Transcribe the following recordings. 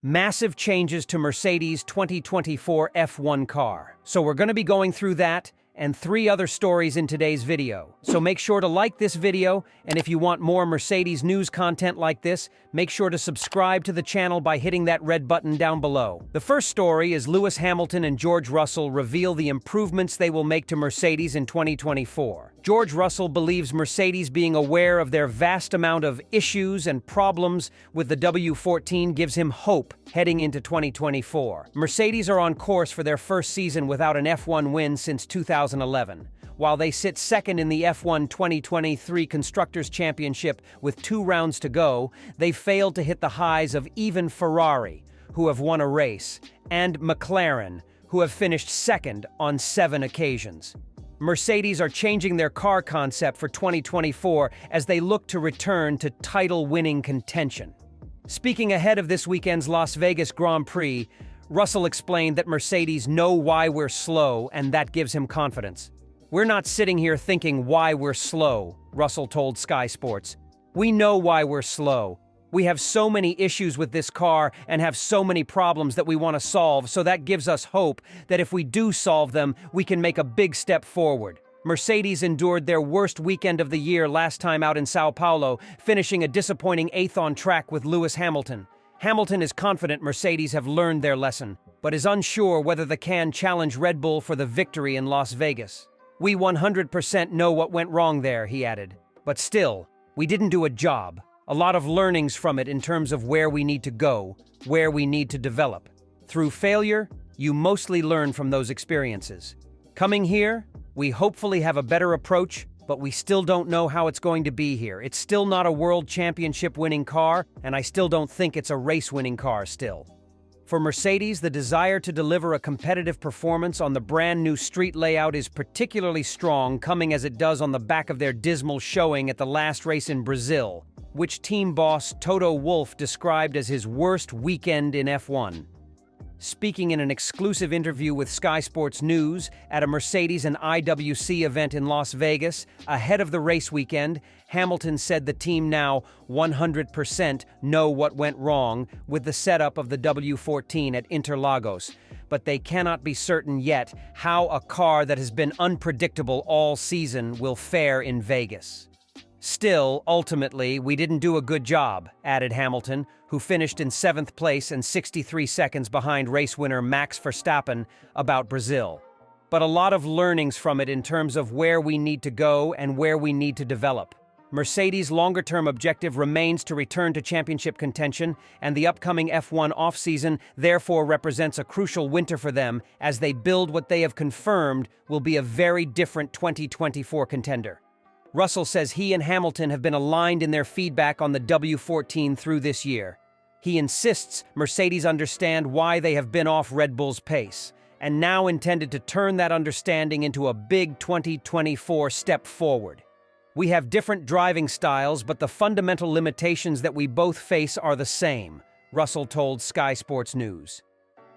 Massive changes to Mercedes' 2024 F1 car. So we're going to be going through that and 3 other stories in today's video. So make sure to like this video, and if you want more Mercedes news content like this, make sure to subscribe to the channel by hitting that red button down below. The first story is Lewis Hamilton and George Russell reveal the improvements they will make to Mercedes in 2024. George Russell believes Mercedes being aware of their vast amount of issues and problems with the W14 gives him hope heading into 2024. Mercedes are on course for their first season without an F1 win since 2011. While they sit second in the F1 2023 Constructors' Championship with 2 rounds to go, they failed to hit the highs of even Ferrari, who have won a race, and McLaren, who have finished second on 7 occasions. Mercedes are changing their car concept for 2024 as they look to return to title-winning contention. Speaking ahead of this weekend's Las Vegas Grand Prix, Russell explained that Mercedes know why we're slow, and that gives him confidence. "We're not sitting here thinking why we're slow," Russell told Sky Sports. "We know why we're slow. We have so many issues with this car and have so many problems that we want to solve, so that gives us hope that if we do solve them, we can make a big step forward." Mercedes endured their worst weekend of the year last time out in Sao Paulo, finishing a disappointing 8th on track with Lewis Hamilton. Hamilton is confident Mercedes have learned their lesson, but is unsure whether they can challenge Red Bull for the victory in Las Vegas. "We 100% know what went wrong there," he added. "But still, we didn't do a job. A lot of learnings from it in terms of where we need to go, where we need to develop. Through failure, you mostly learn from those experiences. Coming here, we hopefully have a better approach, but we still don't know how it's going to be here. It's still not a world championship winning car, and I still don't think it's a race winning car still." For Mercedes, the desire to deliver a competitive performance on the brand new street layout is particularly strong, coming as it does on the back of their dismal showing at the last race in Brazil, which team boss Toto Wolff described as his worst weekend in F1. Speaking in an exclusive interview with Sky Sports News at a Mercedes and IWC event in Las Vegas, ahead of the race weekend, Hamilton said the team now 100% know what went wrong with the setup of the W14 at Interlagos, but they cannot be certain yet how a car that has been unpredictable all season will fare in Vegas. "Still, ultimately, we didn't do a good job," added Hamilton, who finished in 7th place and 63 seconds behind race winner Max Verstappen about Brazil. "But a lot of learnings from it in terms of where we need to go and where we need to develop. Mercedes' longer-term objective remains to return to championship contention, and the upcoming F1 off-season therefore represents a crucial winter for them as they build what they have confirmed will be a very different 2024 contender." Russell says he and Hamilton have been aligned in their feedback on the W14 through this year. He insists Mercedes understand why they have been off Red Bull's pace, and now intended to turn that understanding into a big 2024 step forward. "We have different driving styles, but the fundamental limitations that we both face are the same," Russell told Sky Sports News.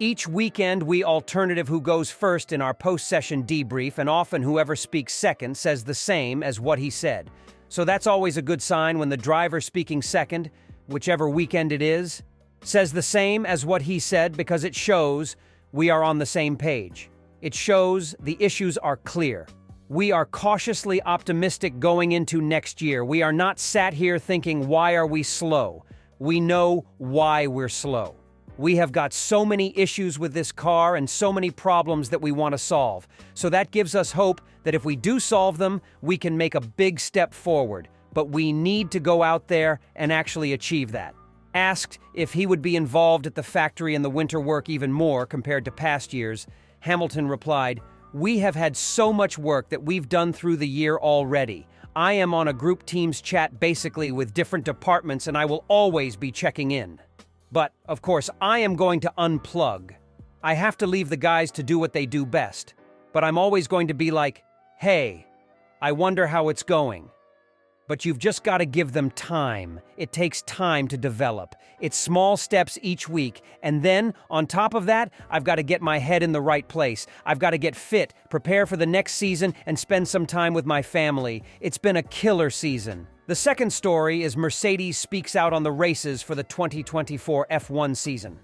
"Each weekend we alternative who goes first in our post-session debrief, and often whoever speaks second says the same as what he said. So that's always a good sign when the driver speaking second, whichever weekend it is, says the same as what he said, because it shows we are on the same page. It shows the issues are clear. We are cautiously optimistic going into next year. We are not sat here thinking, why are we slow? We know why we're slow. We have got so many issues with this car and so many problems that we want to solve. So that gives us hope that if we do solve them, we can make a big step forward. But we need to go out there and actually achieve that." Asked if he would be involved at the factory in the winter work even more compared to past years, Hamilton replied, "We have had so much work that we've done through the year already. I am on a group Teams chat basically with different departments, and I will always be checking in. But, of course, I am going to unplug. I have to leave the guys to do what they do best. But I'm always going to be like, hey, I wonder how it's going. But you've just got to give them time. It takes time to develop. It's small steps each week. And then, on top of that, I've got to get my head in the right place. I've got to get fit, prepare for the next season, and spend some time with my family. It's been a killer season." The second story is Mercedes speaks out on the races for the 2024 F1 season.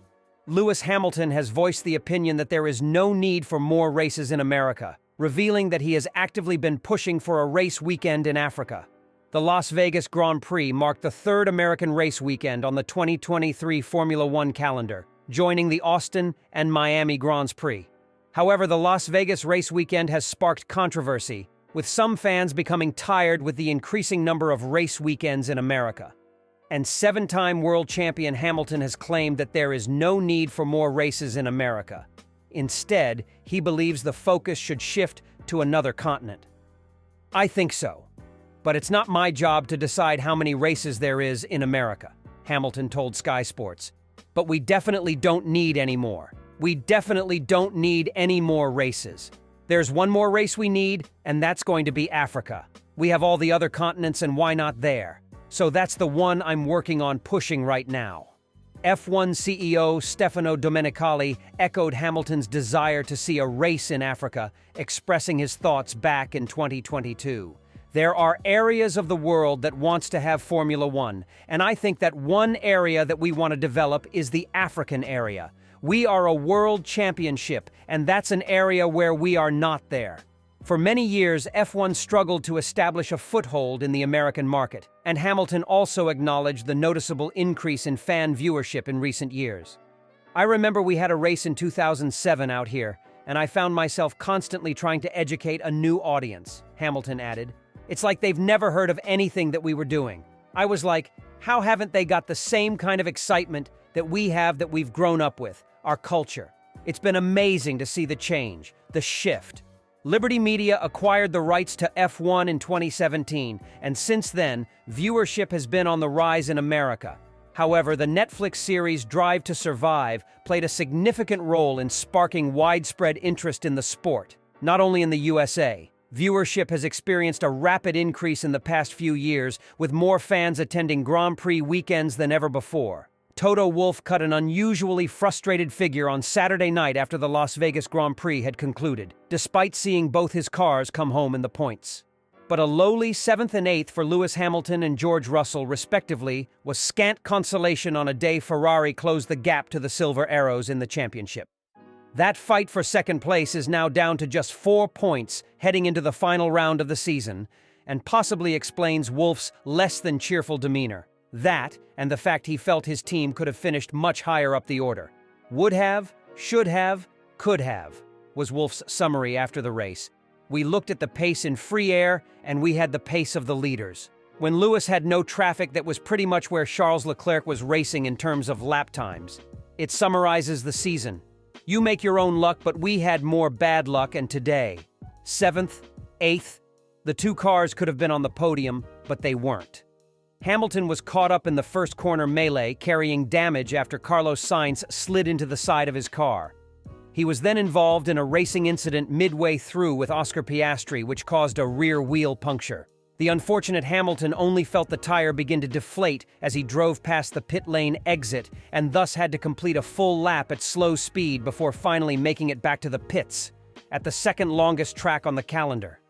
Lewis Hamilton has voiced the opinion that there is no need for more races in America, revealing that he has actively been pushing for a race weekend in Africa. The Las Vegas Grand Prix marked the third American race weekend on the 2023 Formula One calendar, joining the Austin and Miami Grands Prix. However, the Las Vegas race weekend has sparked controversy, with some fans becoming tired with the increasing number of race weekends in America. And seven-time world champion Hamilton has claimed that there is no need for more races in America. Instead, he believes the focus should shift to another continent. I think so. But it's not my job to decide how many races there is in America, Hamilton told Sky Sports. But we definitely don't need any more. We definitely don't need any more races. There's one more race we need, and that's going to be Africa. We have all the other continents, and why not there? So that's the one I'm working on pushing right now. F1 CEO Stefano Domenicali echoed Hamilton's desire to see a race in Africa, expressing his thoughts back in 2022. There are areas of the world that wants to have Formula One, and I think that one area that we want to develop is the African area. We are a world championship, and that's an area where we are not there. For many years, F1 struggled to establish a foothold in the American market, and Hamilton also acknowledged the noticeable increase in fan viewership in recent years. I remember we had a race in 2007 out here, and I found myself constantly trying to educate a new audience, Hamilton added. It's like they've never heard of anything that we were doing. I was like, how haven't they got the same kind of excitement that we have that we've grown up with, our culture? It's been amazing to see the change, the shift. Liberty Media acquired the rights to F1 in 2017, and since then, viewership has been on the rise in America. However, the Netflix series Drive to Survive played a significant role in sparking widespread interest in the sport, not only in the USA. Viewership has experienced a rapid increase in the past few years, with more fans attending Grand Prix weekends than ever before. Toto Wolff cut an unusually frustrated figure on Saturday night after the Las Vegas Grand Prix had concluded, despite seeing both his cars come home in the points. But a lowly 7th and 8th for Lewis Hamilton and George Russell, respectively, was scant consolation on a day Ferrari closed the gap to the Silver Arrows in the championship. That fight for second place is now down to just 4 points heading into the final round of the season, and possibly explains Wolff's less-than-cheerful demeanor. That, and the fact he felt his team could have finished much higher up the order. Would have, should have, could have, was Wolff's summary after the race. We looked at the pace in free air, and we had the pace of the leaders. When Lewis had no traffic, that was pretty much where Charles Leclerc was racing in terms of lap times. It summarizes the season. You make your own luck, but we had more bad luck, and today, 7th, 8th, the two cars could have been on the podium, but they weren't. Hamilton was caught up in the first corner melee, carrying damage after Carlos Sainz slid into the side of his car. He was then involved in a racing incident midway through with Oscar Piastri, which caused a rear wheel puncture. The unfortunate Hamilton only felt the tire begin to deflate as he drove past the pit lane exit and thus had to complete a full lap at slow speed before finally making it back to the pits, at the second longest track on the calendar.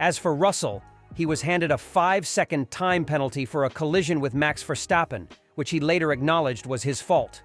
As for Russell, he was handed a 5-second time penalty for a collision with Max Verstappen, which he later acknowledged was his fault.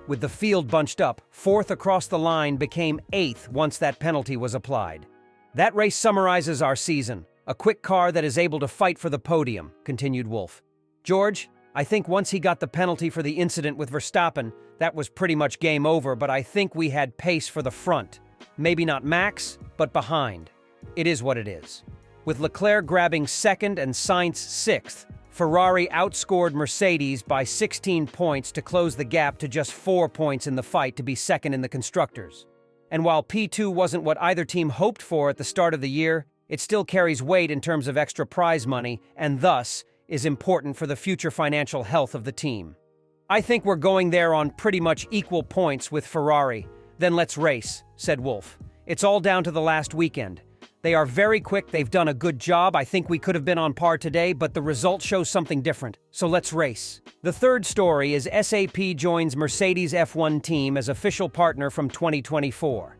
With the field bunched up, 4th across the line became 8th once that penalty was applied. That race summarizes our season. A quick car that is able to fight for the podium, continued Wolff. George, I think once he got the penalty for the incident with Verstappen, that was pretty much game over, but I think we had pace for the front. Maybe not Max, but behind. It is what it is. With Leclerc grabbing 2nd and Sainz 6th, Ferrari outscored Mercedes by 16 points to close the gap to just 4 points in the fight to be 2nd in the constructors. And while P2 wasn't what either team hoped for at the start of the year, it still carries weight in terms of extra prize money, and thus is important for the future financial health of the team. I think we're going there on pretty much equal points with Ferrari. Then let's race, said Wolff. It's all down to the last weekend. They are very quick, they've done a good job. I think we could have been on par today, but the result shows something different. So let's race. The third story is SAP joins Mercedes F1 team as official partner from 2024.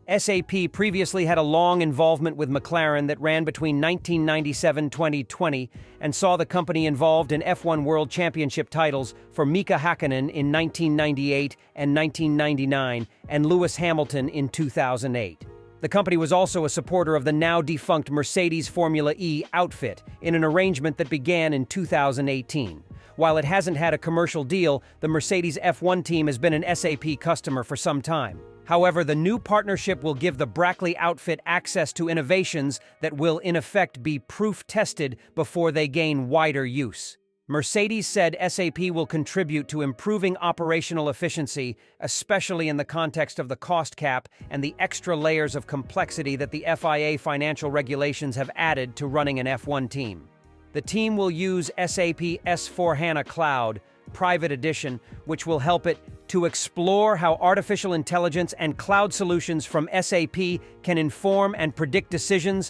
SAP previously had a long involvement with McLaren that ran between 1997-2020 and saw the company involved in F1 World Championship titles for Mika Hakkinen in 1998 and 1999 and Lewis Hamilton in 2008. The company was also a supporter of the now-defunct Mercedes Formula E outfit in an arrangement that began in 2018. While it hasn't had a commercial deal, the Mercedes F1 team has been an SAP customer for some time. However, the new partnership will give the Brackley outfit access to innovations that will in effect be proof-tested before they gain wider use. Mercedes said SAP will contribute to improving operational efficiency, especially in the context of the cost cap and the extra layers of complexity that the FIA financial regulations have added to running an F1 team. The team will use SAP S/4HANA Cloud, Private Edition, which will help it to explore how artificial intelligence and cloud solutions from SAP can inform and predict decisions